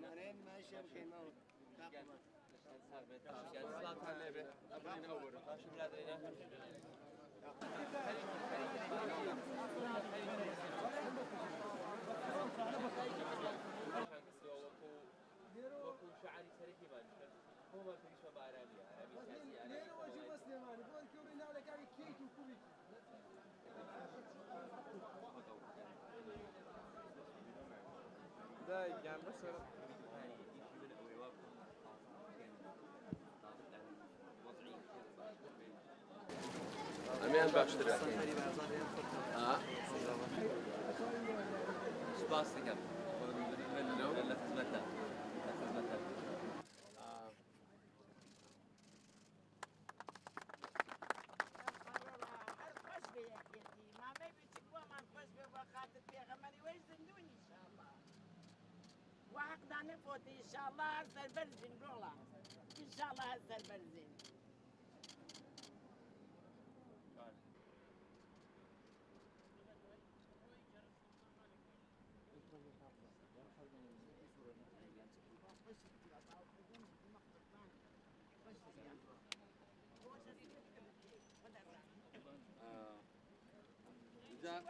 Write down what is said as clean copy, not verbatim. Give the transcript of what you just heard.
منين ما يشبكي موت وەکو شعری سەرەکیمان کرد خۆمان پێویستمە بە ئارامیە ئارامی سیاسی ئارامی وەجی مسلمانی بۆ کەوری نالەکانی کیت و کوبیت ده يعني بس أمين باشتري سپاس دەکەم لە خزمەتتان وحقنا نفوت إن شاء الله هسه البنزين رولا إن شاء الله هسه البنزين إذا